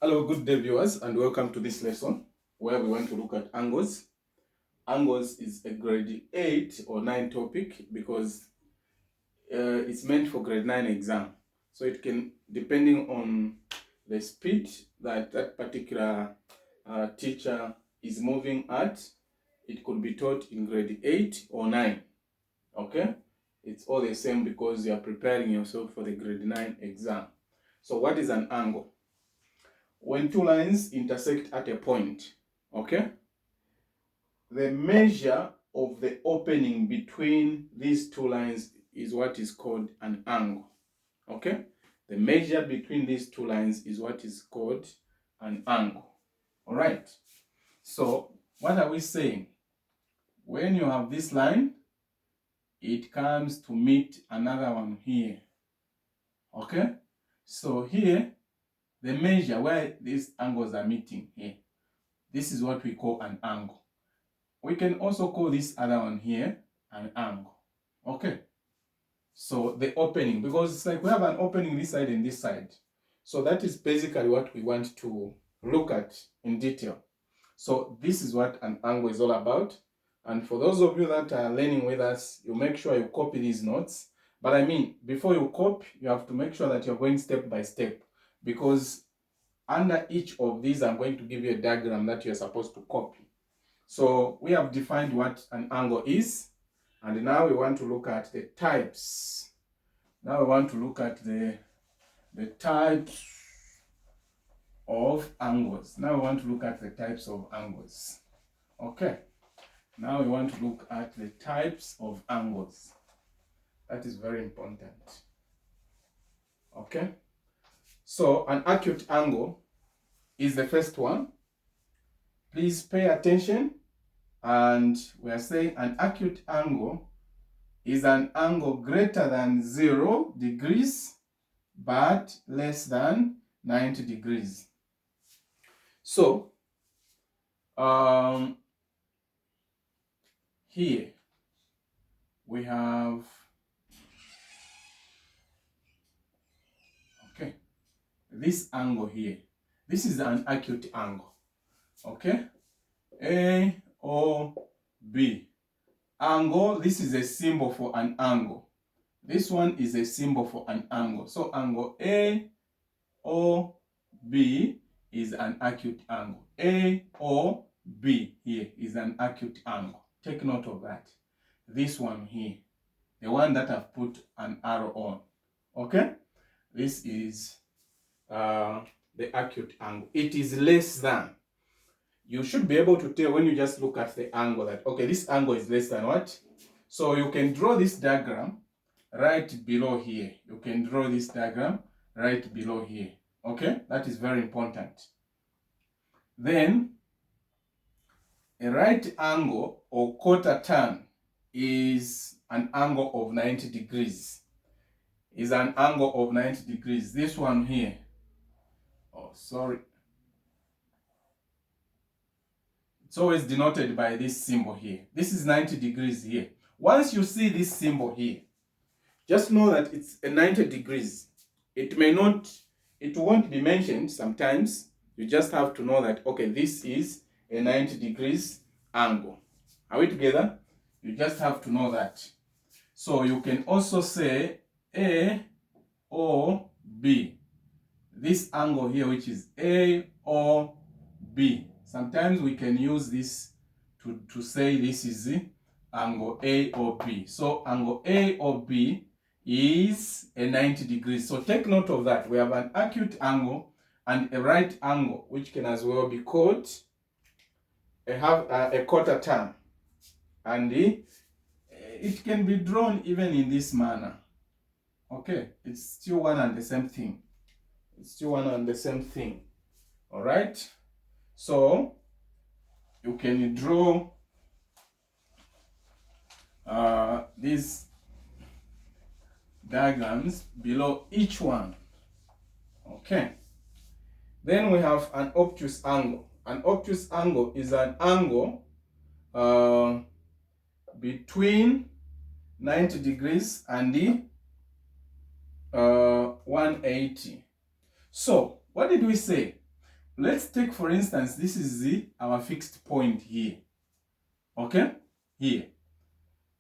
Hello, good day viewers, and welcome to this lesson where we want to look at angles. Angles is a grade 8 or 9 topic because it's meant for grade 9 exam. So it can, depending on the speed that that particular teacher is moving at, it could be taught in grade 8 or 9. Okay? It's all the same because you are preparing yourself for the grade 9 exam. So what is an angle? When two lines intersect at a point, okay, the measure of the opening between these two lines is what is called an angle. Okay, the measure between these two lines is what is called an angle. All right, so what are we saying? When you have this line, it comes to meet another one here. Okay, so here the measure where these angles are meeting here, this is what we call an angle. We can also call this other one here an angle. Okay, so the opening, because it's like we have an opening this side and this side, so that is basically what we want to look at in detail. So this is what an angle is all about. And for those of you that are learning with us, you make sure you copy these notes. But I mean, before you copy, you have to make sure that you're going step by step, because under each of these I'm going to give you a diagram that you're supposed to copy. So we have defined what an angle is, and now we want to look at the types. Now we want to look at the types of angles. Now we want to look at the types of angles. Okay. Now we want to look at the types of angles. That is very important. Okay. So an acute angle is the first one. Please pay attention. And we are saying an acute angle is an angle greater than 0 degrees but less than 90 degrees. So here we have, okay, this angle here. This is an acute angle. Okay, A O B angle. This is a symbol for an angle. This one is a symbol for an angle. So angle A O B is an acute angle. A O B here is an acute angle. Take note of that. This one here, the one that I've put an arrow on. Okay, this is the acute angle. It is less than. You should be able to tell when you just look at the angle that, okay, this angle is less than what? So you can draw this diagram right below here. You can draw this diagram right below here. Okay, that is very important. Then a right angle or quarter turn is an angle of 90 degrees. Is an angle of 90 degrees. This one here. Oh, sorry. It's always denoted by this symbol here. This is 90 degrees here. Once you see this symbol here, just know that it's a 90 degrees. It won't be mentioned sometimes. You just have to know that, okay, this is a 90 degrees angle. Are we together? You just have to know that. So you can also say A O B. This angle here, which is A O B. Sometimes we can use this to say this is the angle A or B. So angle A or B is a 90 degrees. So take note of that. We have an acute angle and a right angle, which can as well be called a quarter turn. And it can be drawn even in this manner. Okay, it's still one and the same thing. It's still one and the same thing. All right. So you can draw these diagrams below each one. Okay. Then we have an obtuse angle. An obtuse angle is an angle between 90 degrees and the 180. So what did we say? let's take for instance, this is our fixed point here. Okay, here.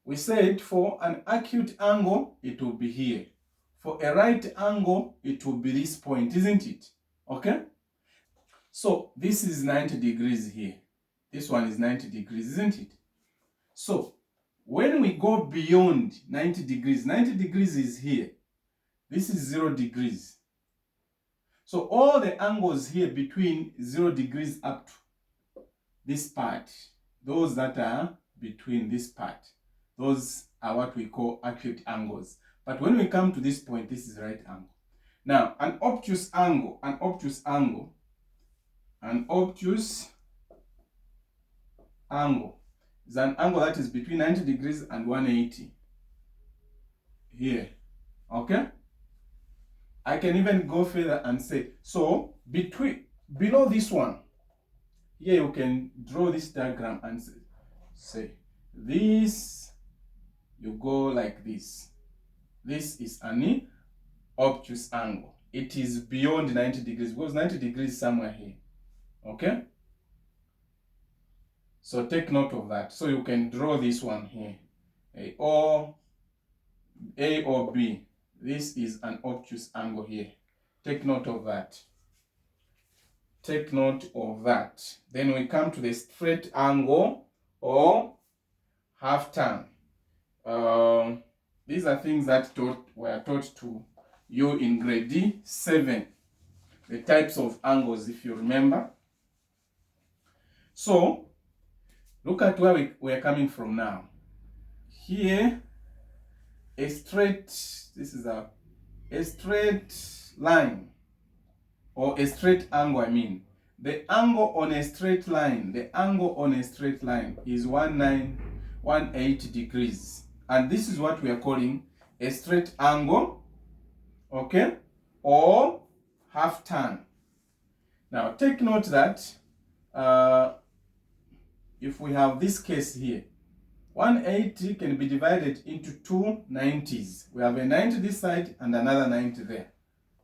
We said for an acute angle, it will be here. For a right angle, it will be this point, isn't it? Okay? So this is 90 degrees here. This one is 90 degrees, isn't it? So when we go beyond 90 degrees is here. This is 0 degrees. So all the angles here between 0 degrees up to this part, those that are between this part, those are what we call acute angles. But when we come to this point, this is right angle. Now, an obtuse angle is an angle that is between 90 degrees and 180 here. Okay? I can even go further and say, so below this one, here you can draw this diagram and say this, you go like this. This is an obtuse angle. It is beyond 90 degrees because 90 degrees is somewhere here. Okay? So take note of that. So you can draw this one here. A or B. This is an obtuse angle here. Take note of that. Take note of that. Then we come to the straight angle or half turn. These are things that were taught to you in grade 7. The types of angles, if you remember. So, look at where we're coming from now. Here, this is a straight line, or a straight angle, I mean. The angle on a straight line is 180 degrees. And this is what we are calling a straight angle, okay, or half turn. Now, take note that if we have this case here, 180 can be divided into two 90s. We have a 90 this side and another 90 there.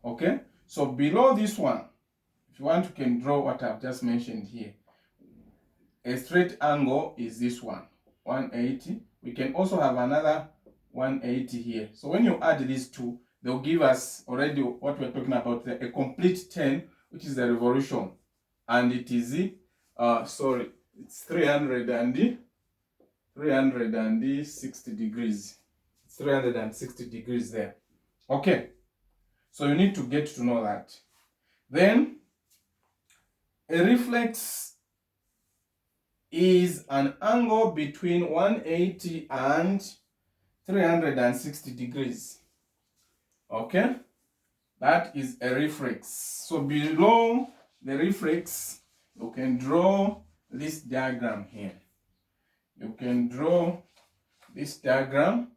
Okay? So below this one, if you want, you can draw what I've just mentioned here. A straight angle is this one, 180. We can also have another 180 here. So when you add these two, they'll give us already what we're talking about, a complete 10, which is the revolution. And it is, it's 360 degrees. It's 360 degrees there. Okay. So you need to get to know that. Then, a reflex is an angle between 180 and 360 degrees. Okay? That is a reflex. So below the reflex, you can draw this diagram here. You can draw this diagram.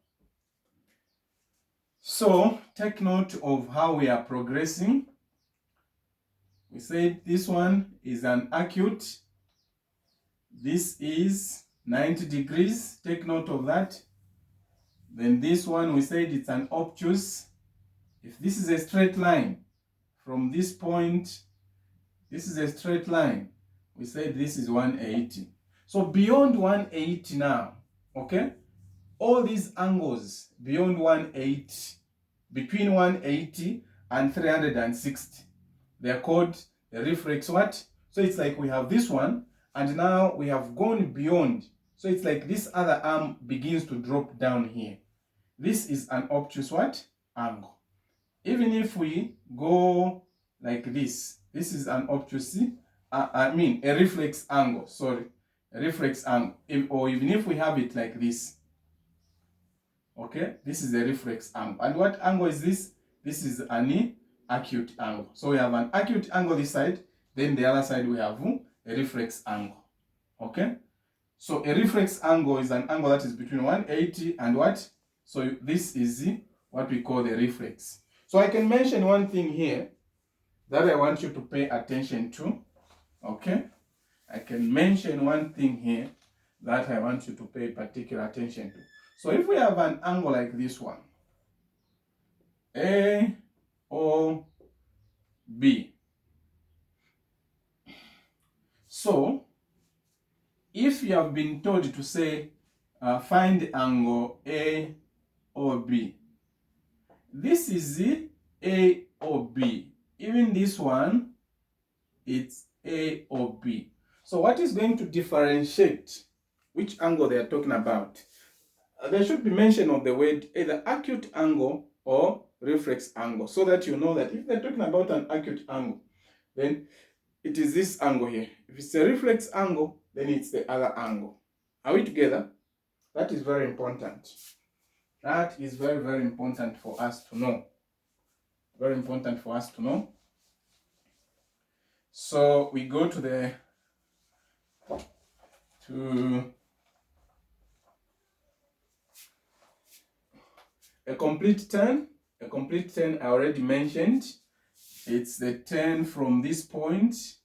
So take note of how we are progressing. We said this one is an acute. This is 90 degrees. Take note of that. Then this one, we said it's an obtuse. If this is a straight line, from this point, this is a straight line. We said this is 180. So beyond 180 now, okay? All these angles beyond 180, between 180 and 360, they're called the reflex what? So it's like we have this one, and now we have gone beyond. So it's like this other arm begins to drop down here. This is an obtuse what? Angle. Even if we go like this, this is an obtuse, a reflex angle, sorry. A reflex angle. Or even if we have it like this, okay, this is a reflex angle. And what angle is this? This is an acute angle. So we have an acute angle this side, then the other side we have a reflex angle. Okay? So a reflex angle is an angle that is between 180 and what? So this is what we call the reflex. So I can mention one thing here that I want you to pay attention to. Okay? I can mention one thing here that I want you to pay particular attention to. So if we have an angle like this one, A, O, B. So if you have been told to say find angle A or B, this is the A or B. Even this one, it's A or B. So what is going to differentiate which angle they are talking about? There should be mention of the word either acute angle or reflex angle, so that you know that if they're talking about an acute angle, then it is this angle here. If it's a reflex angle, then it's the other angle. Are we together? That is very important. That is very, very important for us to know. Very important for us to know. So we go to a complete turn. A complete turn I already mentioned. It's the turn from this point.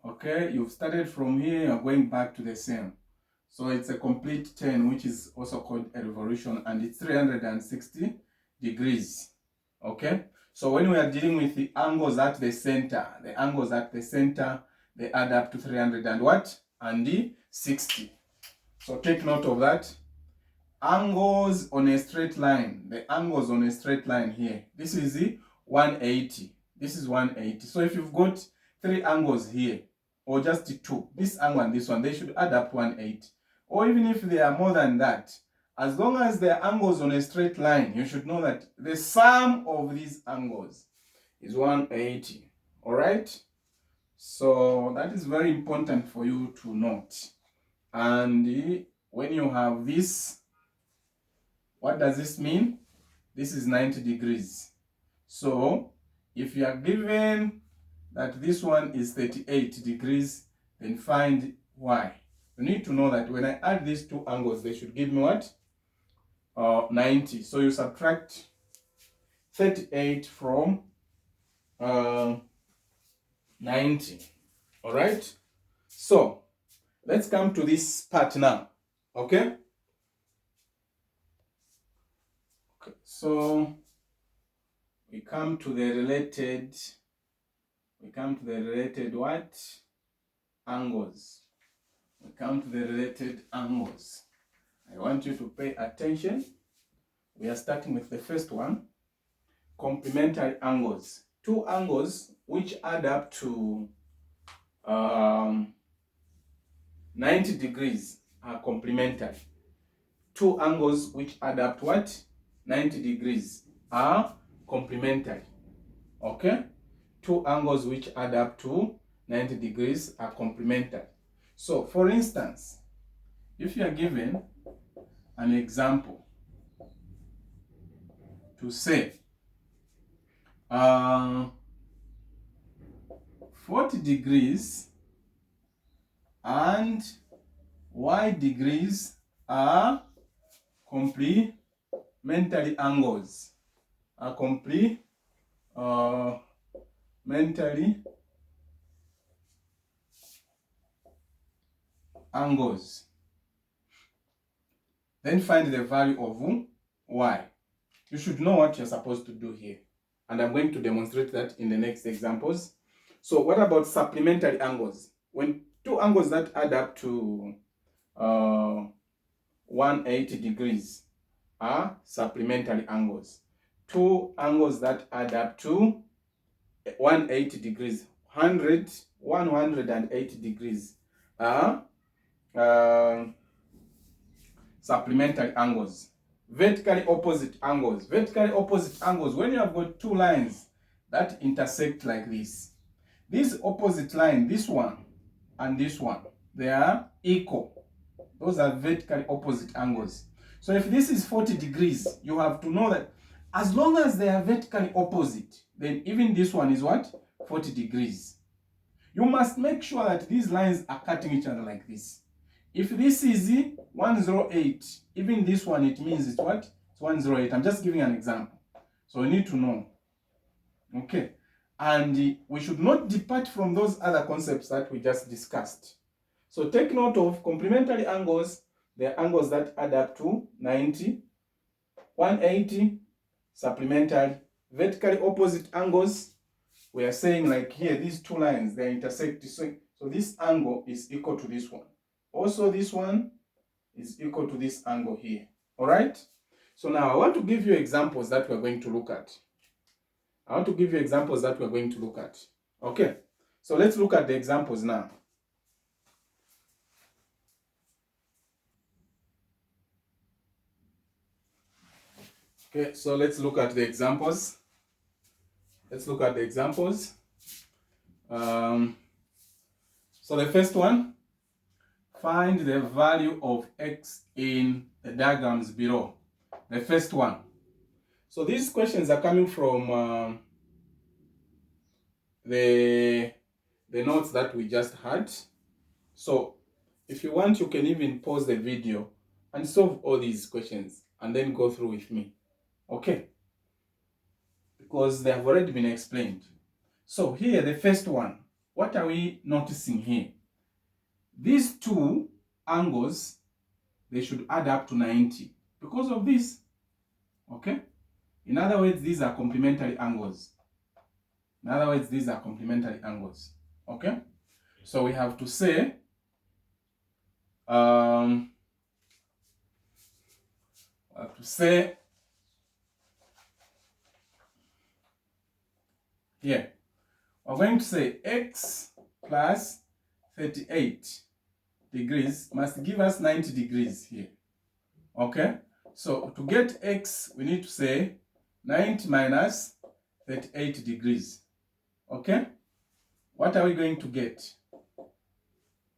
Okay, you've started from here, you're going back to the same. So it's a complete turn, which is also called a revolution, and it's 360 degrees. Okay, so when we are dealing with the angles at the center, they add up to 300 and what? And the 60. So take note of that. Angles on a straight line, the angles on a straight line here, this is the 180. This is 180. So if you've got three angles here, or just two, this angle and this one, they should add up to 180. Or even if they are more than that, as long as they are angles on a straight line, you should know that the sum of these angles is 180. All right? So that is very important for you to note. And when you have this, what does this mean? This is 90 degrees. So if you are given that this one is 38 degrees, then find y. You need to know that when I add these two angles, they should give me what? 90. So you subtract 38 from 90. All right? So let's come to this part now. Okay? So we come to the related what? Angles. We come to the related angles. I want you to pay attention. We are starting with the first one, complementary angles. Two angles which add up to 90 degrees are complementary. Two angles which add up to what? 90 degrees are complementary. Okay? Two angles which add up to 90 degrees are complementary. So, for instance, if you are given an example to say 40 degrees and y degrees are complementary angles. Are complementary angles. Then find the value of y. You should know what you're supposed to do here. And I'm going to demonstrate that in the next examples. So what about supplementary angles? When two angles that add up to 180 degrees are supplementary angles. Two angles that add up to 180 degrees, 180 degrees are supplementary angles. Vertically opposite angles. Vertically opposite angles, when you have got two lines that intersect like this. This opposite line, this one and this one, they are equal. Those are vertically opposite angles. So if this is 40 degrees, you have to know that as long as they are vertically opposite, then even this one is what? 40 degrees. You must make sure that these lines are cutting each other like this. If this is 108, even this one, it means it's what? It's 108. I'm just giving an example. So you need to know. Okay. And we should not depart from those other concepts that we just discussed. So take note of complementary angles. They are angles that add up to 90, 180, supplementary. Vertically opposite angles, we are saying like here, these two lines, they intersect. So So this angle is equal to this one. Also, this one is equal to this angle here. All right? So now I want to give you examples that we're going to look at. Okay? So let's look at the examples now. Okay, so let's look at the examples. So the first one, find the value of x in the diagrams below. The first one. So these questions are coming from the notes that we just had. So if you want, you can even pause the video and solve all these questions and then go through with me. Okay? Because they have already been explained. So here, the first one, what are we noticing here? These two angles, they should add up to 90 because of this. Okay? In other words, these are complementary angles. Okay? So we have to say, here, we're going to say x plus 38 degrees must give us 90 degrees here. Okay? So to get x, we need to say 90 minus 38 degrees. Okay? What are we going to get?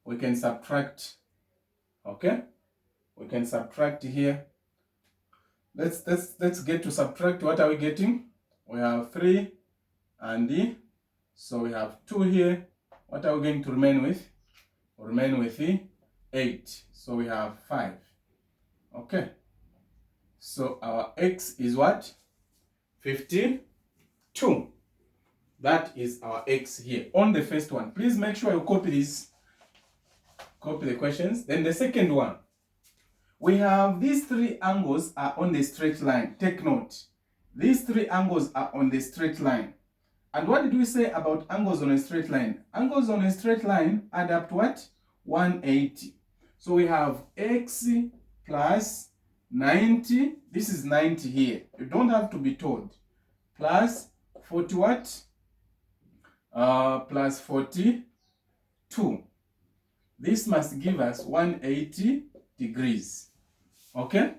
We can subtract. Okay? We can subtract here. Let's get to subtract. What are we getting? We have 3 and D. So we have 2 here. What are we going to remain with? We'll remain with the 8. So we have 5. Okay. So our x is what? 52. That is our x here on the first one. Please make sure you copy this. Copy the questions. Then the second one. We have these 3 angles are on the straight line. Take note. These 3 angles are on the straight line. And what did we say about angles on a straight line? Angles on a straight line add up to what? 180. So we have x plus 90. This is 90 here. You don't have to be told. Plus 40 what? Plus 42. This must give us 180 degrees. Okay?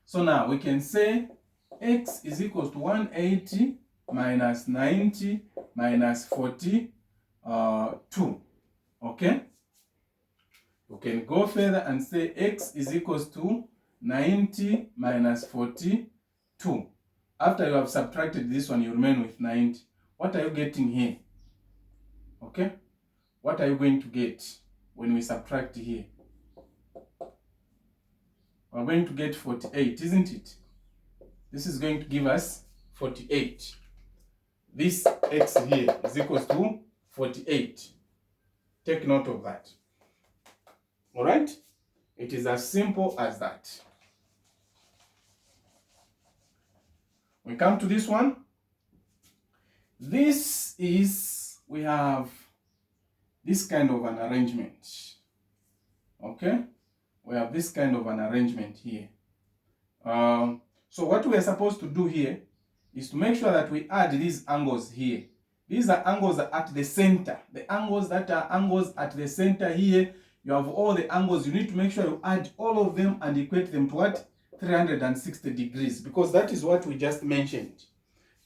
So now we can say x is equal to 180 minus 90 minus 42. Okay? You can go further and say x is equals to 90 minus 42. After you have subtracted this one, you remain with 90. What are you getting here? Okay? What are you going to get when we subtract here? We're going to get 48, isn't it? This is going to give us 48. This x here is equals to 48. Take note of that. All right? It is as simple as that. We come to this one. This is, we have this kind of an arrangement. Okay? We have this kind of an arrangement here. So what we are supposed to do here is to make sure that we add these angles here. These are angles at the center. The angles that are angles at the center here, you have all the angles. You need to make sure you add all of them and equate them to what? 360 degrees, because that is what we just mentioned.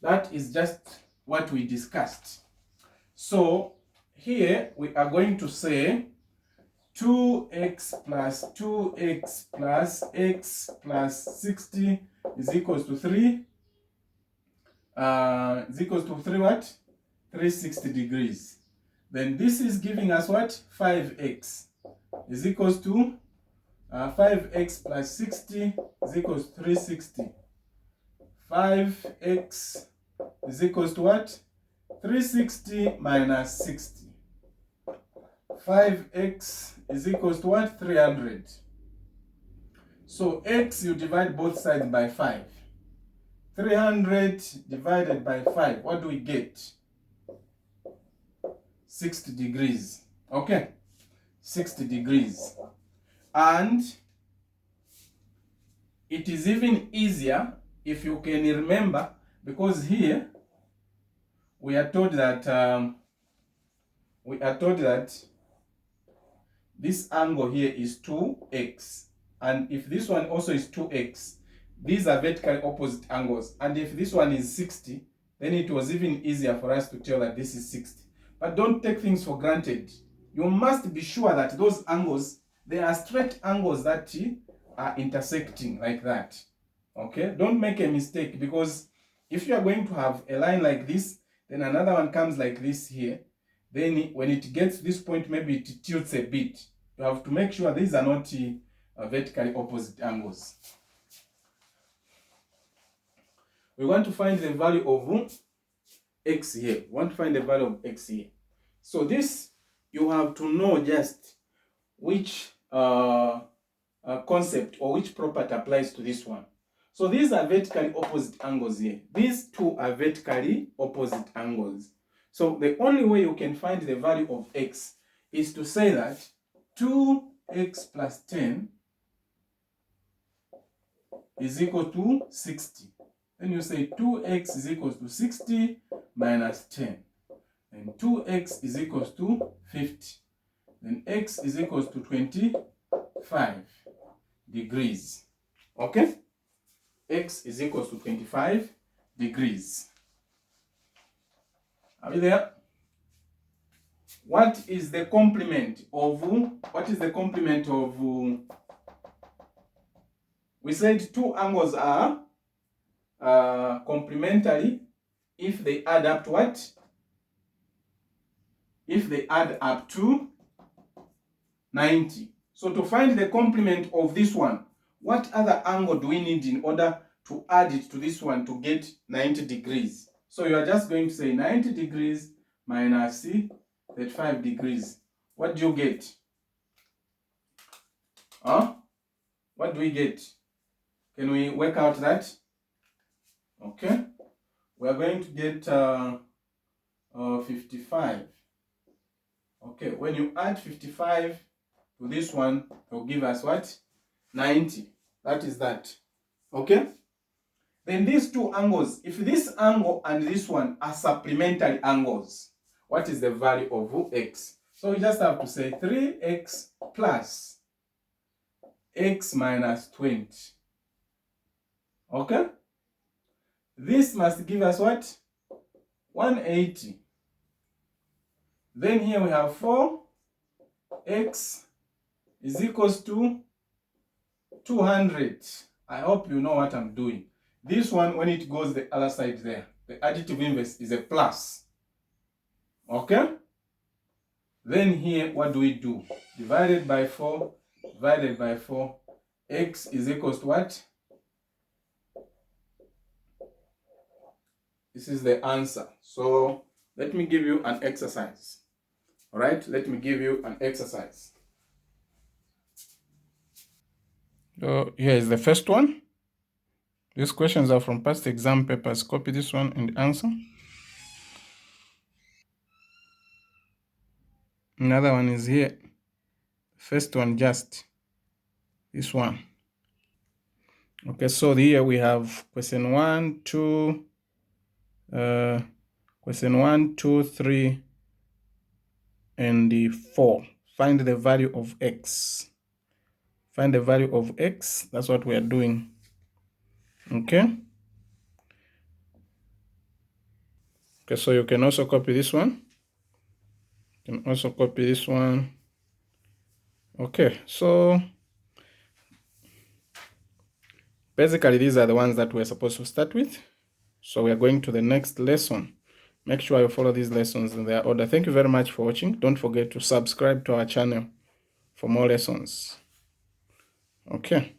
That is just what we discussed. So here we are going to say 2x plus 2x plus x plus 60 is equals to 3. Is equals to 3 what? 360 degrees. Then this is giving us what? 5x is equals to 5x plus 60 is equals to 360. 5x is equals to what? 360 minus 60. 5x is equals to what? 300. So x, you divide both sides by 5. 300 divided by 5, what do we get? 60 degrees. Okay, 60 degrees. And it is even easier if you can remember, because here we are told that this angle here is 2x, and if this one also is 2x, these are vertically opposite angles. And if this one is 60, then it was even easier for us to tell that this is 60. But don't take things for granted. You must be sure that those angles, they are straight angles that are intersecting like that. Okay, don't make a mistake, because if you are going to have a line like this, then another one comes like this here, then when it gets to this point, maybe it tilts a bit. You have to make sure these are not vertically opposite angles. We want to find the value of x here. We want to find the value of x here. So this, you have to know just which concept or which property applies to this one. So these are vertically opposite angles here. These two are vertically opposite angles. So the only way you can find the value of x is to say that 2x plus 10 is equal to 60. Then you say 2x is equal to 60 minus 10. And 2x is equal to 50. Then x is equal to 25 degrees. Okay? X is equal to 25 degrees. Are we there? What is the complement of, we said two angles are complementary if they add up to what? If they add up to 90. So to find the complement of this one, what other angle do we need in order to add it to this one to get 90 degrees? So you are just going to say 90 degrees minus 35 degrees. What do you get? What do we get? Can we work out that? Okay. We are going to get 55. Okay, when you add 55 to this one, it will give us what? 90. That is that. Okay? Then these two angles, if this angle and this one are supplementary angles, what is the value of x? So we just have to say 3x plus x minus 20. Okay? This must give us what? 180. Then here we have 4x is equals to 200. I hope you know what I'm doing. This one, when it goes the other side there, the additive inverse is a plus. Okay? Then here, what do we do? Divided by 4, divided by 4, x is equals to what? This is the answer. So let me give you an exercise. All right, let me give you an exercise. So here is the first one. These questions are from past exam papers. Copy this one and answer. Another one is here. First one, just this one. Okay, so here we have question 1, 2, question 1, 2, 3, and the 4. Find the value of x. Find the value of x. That's what we are doing. Okay. Okay, so you can also copy this one. You can also copy this one. Okay, so basically these are the ones that we're supposed to start with. So we are going to the next lesson. Make sure you follow these lessons in their order. Thank you very much for watching. Don't forget to subscribe to our channel for more lessons. Okay.